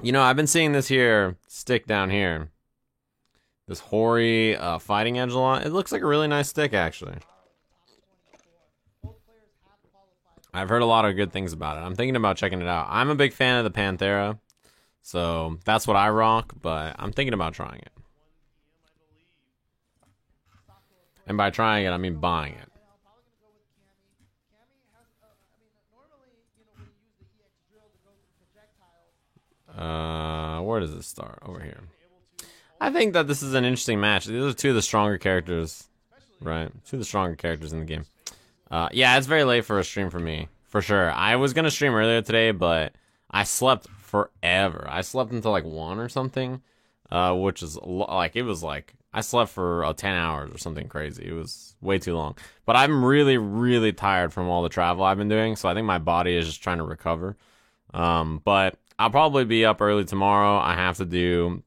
You know, I've been seeing this here stick down here. This Hori fighting edge a lot. It looks like a really nice stick, actually. I've heard a lot of good things about it. I'm thinking about checking it out. I'm a big fan of the Panthera, so that's what I rock, but I'm thinking about trying it. And by trying it, I mean buying it. Where does it start? Over here. I think that this is an interesting match. These are two of the stronger characters, right? Two of the stronger characters in the game. Yeah, it's very late for a stream for me, for sure. I was gonna stream earlier today, but I slept forever. I slept until like 1 or something, which is like, it was like, I slept for 10 hours or something crazy. It was way too long. But I'm really, really tired from all the travel I've been doing, so I think my body is just trying to recover. But I'll probably be up early tomorrow. I have to do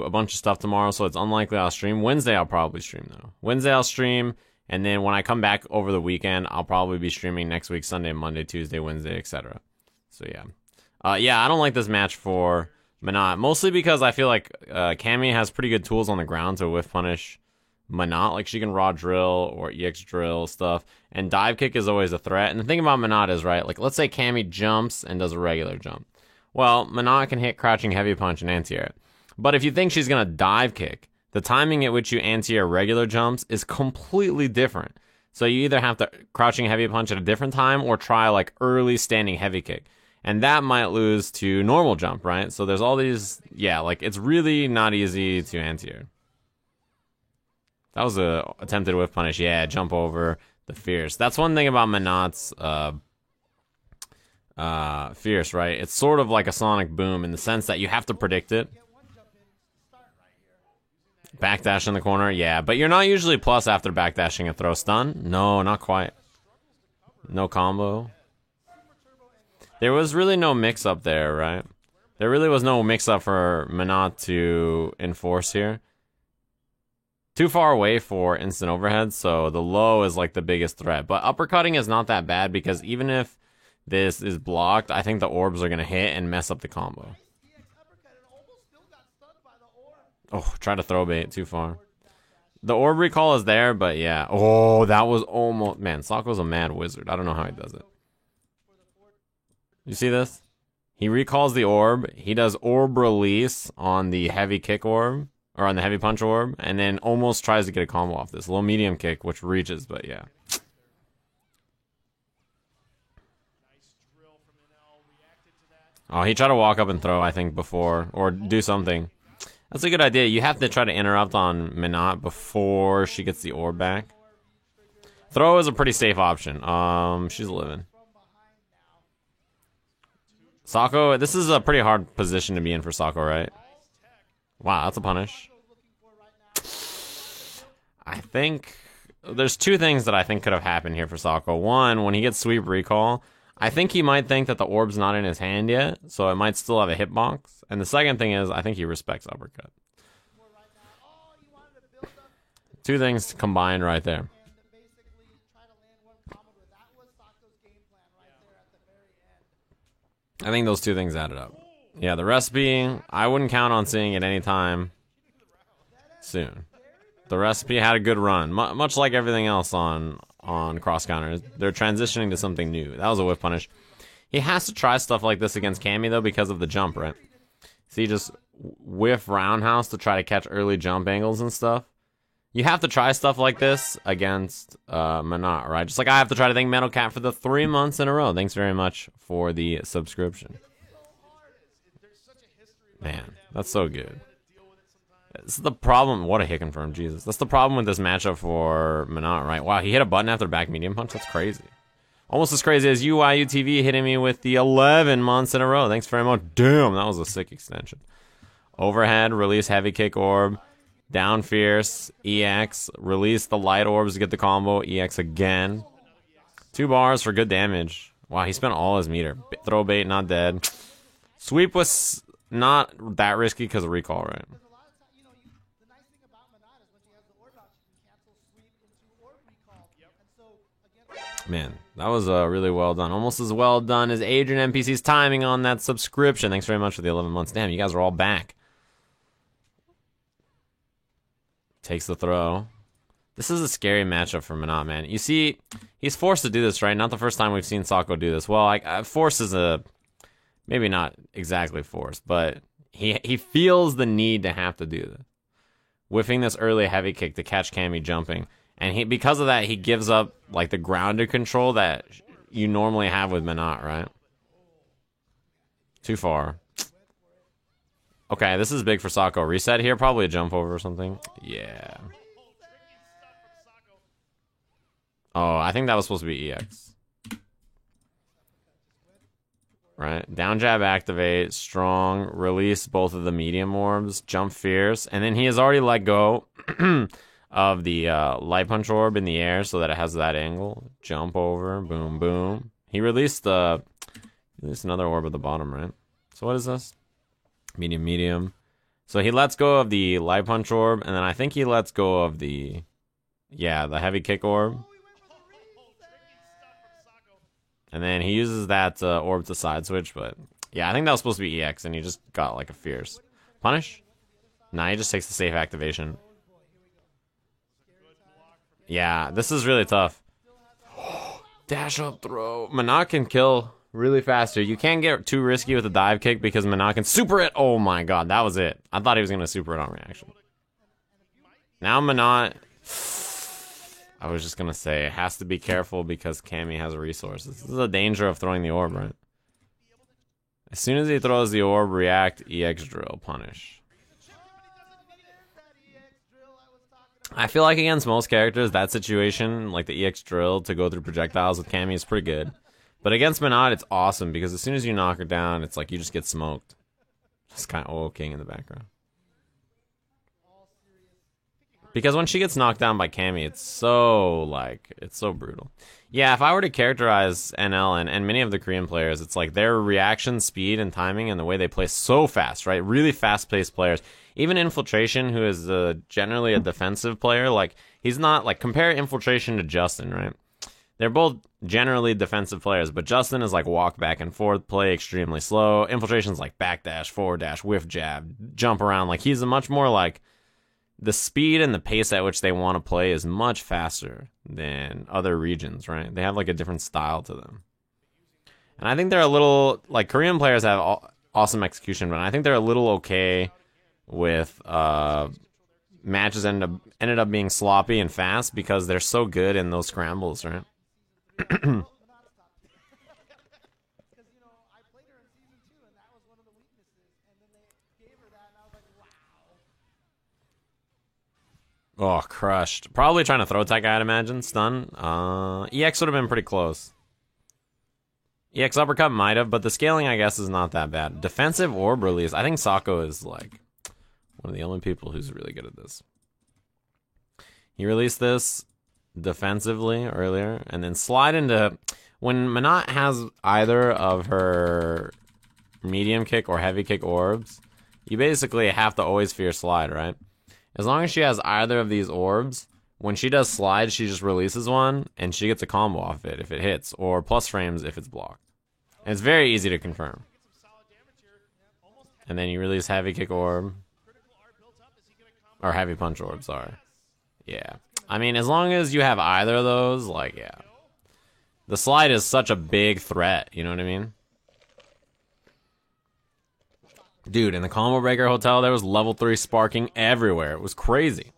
a bunch of stuff tomorrow, so it's unlikely I'll stream. Wednesday I'll probably stream though. Wednesday I'll stream, and then when I come back over the weekend, I'll probably be streaming next week, Sunday, Monday, Tuesday, Wednesday, etc. So yeah. Yeah, I don't like this match for Menat, mostly because I feel like Cammy has pretty good tools on the ground to whiff punish Menat. Like, she can raw drill or EX drill stuff, and dive kick is always a threat. And the thing about Menat is, right, like, let's say Cammy jumps and does a regular jump. Well, Menat can hit crouching heavy punch and anti-air it. But if you think she's gonna dive kick, the timing at which you anti-air regular jumps is completely different. So you either have to crouching heavy punch at a different time or try like early standing heavy kick. And that might lose to normal jump, right? So there's all these, yeah, like, it's really not easy to anti-air. That was a attempted whiff punish. Yeah, jump over the Fierce. That's one thing about Menat's Fierce, right? It's sort of like a sonic boom in the sense that you have to predict it. Backdash in the corner, yeah, but you're not usually plus after backdashing a throw stun. No, not quite. No combo. There was really no mix-up there, right? There really was no mix-up for Menat to enforce here. Too far away for instant overhead, so the low is like the biggest threat. But uppercutting is not that bad because even if this is blocked, I think the orbs are going to hit and mess up the combo. Oh, try to throw bait too far. The orb recall is there, but yeah. Oh, that was almost... Man, Sako's a mad wizard. I don't know how he does it. You see this? He recalls the orb. He does orb release on the heavy kick orb, or on the heavy punch orb, and then almost tries to get a combo off this. Low medium kick, which reaches, but yeah. Oh, he tried to walk up and throw, I think, before, or do something. That's a good idea. You have to try to interrupt on Menat before she gets the orb back. Throw is a pretty safe option. She's living. Sako, this is a pretty hard position to be in for Sako, right? Wow, that's a punish. I think there's two things that I think could have happened here for Sako. One, when he gets sweep recall, I think he might think that the orb's not in his hand yet, so it might still have a hitbox. And the second thing is, I think he respects uppercut. Two things combined right there. I think those two things added up. Yeah, the recipe, I wouldn't count on seeing it anytime soon. The recipe had a good run, much like everything else on cross counters. They're transitioning to something new. That was a whiff punish. He has to try stuff like this against Cammy, though, because of the jump, right? See, just whiff roundhouse to try to catch early jump angles and stuff. You have to try stuff like this against Menat, right? Just like I have to try to thank Metal Cat for the 3 months in a row. Thanks very much for the subscription. Man, that's so good. This is the problem. What a hit confirm, Jesus. That's the problem with this matchup for Menat, right? Wow, he hit a button after back medium punch. That's crazy. Almost as crazy as UIUTV hitting me with the 11 months in a row. Thanks very much. Damn, that was a sick extension. Overhead, release heavy kick orb. Down Fierce, EX, release the light orbs to get the combo, EX again. 2 bars for good damage. Wow, he spent all his meter. Throw bait, not dead. Sweep was not that risky because of recall, right? Man, that was really well done. Almost as well done as Adrian NPC's timing on that subscription. Thanks very much for the 11 months. Damn, you guys are all back. Takes the throw. This is a scary matchup for Menat, man. You see, he's forced to do this, right? Not the first time we've seen Sako do this. Well, force is maybe not exactly forced, but he feels the need to have to do this. Whiffing this early heavy kick to catch Cammy jumping. And because of that, he gives up like the grounded control that you normally have with Menat, right? Too far. Okay, this is big for Sako. Reset here, probably a jump over or something. Yeah. Oh, I think that was supposed to be EX. Right, down jab activate, strong, release both of the medium orbs, jump fierce, and then he has already let go of the light punch orb in the air so that it has that angle. Jump over, boom, boom. He released another orb at the bottom, right? So what is this? Medium, medium. So he lets go of the light punch orb, and then I think he lets go of the heavy kick orb. And then he uses that orb to side switch, but yeah, I think that was supposed to be EX, and he just got like a fierce. Punish? Nah, he just takes the safe activation. Yeah, this is really tough. Dash up throw. Menat can kill really fast here. You can't get too risky with a dive kick because Menat can super it. Oh my god, that was it. I thought he was going to super it on reaction. Now Menat... I was just going to say, it has to be careful because Cammy has resources. This is the danger of throwing the orb, right? As soon as he throws the orb, react, EX drill, punish. I feel like against most characters, that situation, like the EX drill to go through projectiles with Cammy is pretty good. But against Menat, it's awesome because as soon as you knock her down, it's like you just get smoked. Just kind of king in the background. Because when she gets knocked down by Cammy, it's so brutal. Yeah, if I were to characterize NL and many of the Korean players, it's like their reaction speed and timing and the way they play so fast, right? Really fast-paced players. Even Infiltration, who is generally a defensive player, like he's not like compare Infiltration to Justin, right? They're both generally defensive players, but Justin is like walk back and forth, play extremely slow. Infiltration's like backdash, forward dash, whiff jab, jump around. Like he's a much more like the speed and the pace at which they want to play is much faster than other regions, right? They have like a different style to them. And I think they're a little, like Korean players have awesome execution, but I think they're a little okay with matches ended up being sloppy and fast because they're so good in those scrambles, right? Oh, crushed. Probably trying to throw attack, I'd imagine. Stun. EX would have been pretty close. EX uppercut might have, but the scaling, I guess, is not that bad. Defensive orb release. I think Sako is, like, one of the only people who's really good at this. He released this defensively earlier, and then slide into... When Menat has either of her medium kick or heavy kick orbs, you basically have to always fear slide, right? As long as she has either of these orbs, when she does slide, she just releases one, and she gets a combo off it if it hits, or plus frames if it's blocked. And it's very easy to confirm. And then you release heavy kick orb. Or heavy punch orb, sorry. Yeah. I mean, as long as you have either of those, like, yeah. The slide is such a big threat, you know what I mean? Dude, in the Combo Breaker Hotel, there was level 3 sparking everywhere. It was crazy.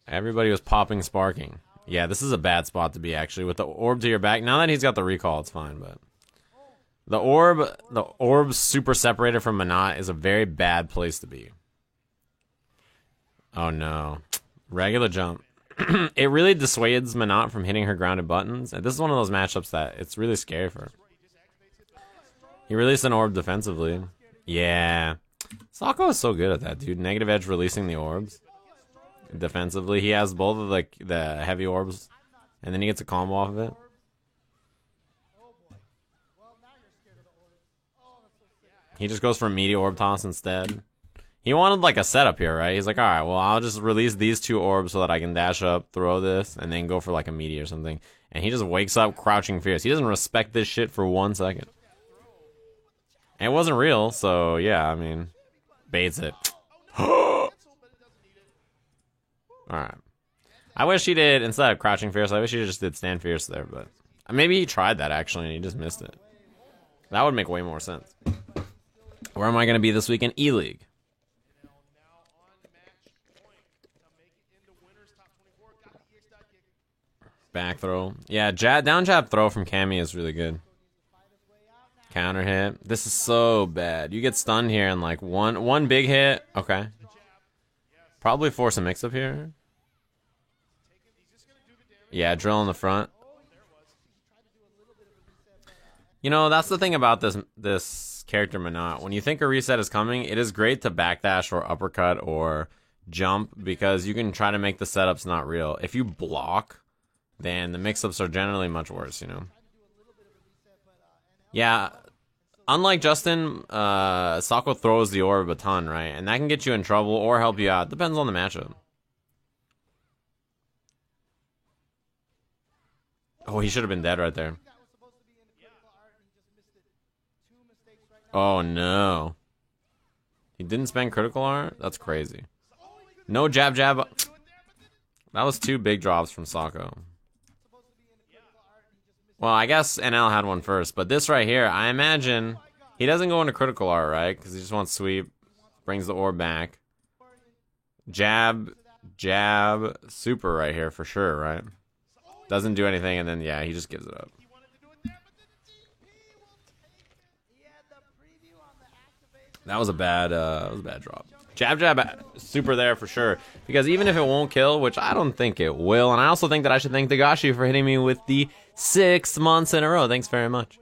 Everybody was popping sparking. Yeah, this is a bad spot to be, actually. With the orb to your back. Now that he's got the recall, it's fine, but... The orb super separated from Menat is a very bad place to be. Oh, no. Regular jump. It really dissuades Menat from hitting her grounded buttons. And this is one of those matchups that it's really scary for her. He released an orb defensively. Yeah. Sako is so good at that, dude. Negative edge releasing the orbs. Defensively. He has both of the heavy orbs. And then he gets a combo off of it. He just goes for media orb toss instead. He wanted like a setup here, right? He's like, all right, well, I'll just release these 2 orbs so that I can dash up, throw this, and then go for like a meteor or something. And he just wakes up crouching fierce. He doesn't respect this shit for 1 second. And it wasn't real, so yeah, I mean, baits it. Alright. I wish he did, instead of crouching fierce, I wish he just did stand fierce there, but maybe he tried that actually and he just missed it. That would make way more sense. Where am I going to be this weekend? E-League. Back throw. Yeah, down jab throw from Cammy is really good. Counter hit. This is so bad. You get stunned here and like one big hit. Okay. Probably force a mix up here. Yeah, drill in the front. You know, that's the thing about this character Menat. When you think a reset is coming, it is great to backdash or uppercut or jump because you can try to make the setups not real. If you block, then the mix-ups are generally much worse, you know? Yeah, unlike Justin, Sako throws the orb a ton, right? And that can get you in trouble or help you out. Depends on the matchup. Oh, he should have been dead right there. Oh, no. He didn't spend critical art? That's crazy. No jab. That was 2 big drops from Sako. Well, I guess NL had one first, but this right here, I imagine he doesn't go into critical art, right? Because he just wants sweep, brings the orb back. Jab, super right here for sure, right? Doesn't do anything, and then, yeah, he just gives it up. That was a bad drop. Jab, super there for sure. Because even if it won't kill, which I don't think it will, and I also think that I should thank Dagashi for hitting me with the 6 months in a row. Thanks very much.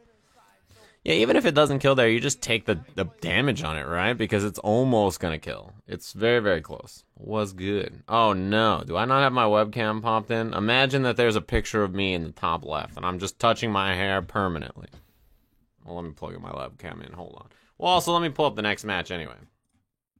Yeah, even if it doesn't kill there, you just take the damage on it, right? Because it's almost gonna kill. It's very, very close. Was good. Oh no, do I not have my webcam popped in? Imagine that there's a picture of me in the top left, and I'm just touching my hair permanently. Well, let me plug in my webcam in. Hold on. Well, also, let me pull up the next match anyway.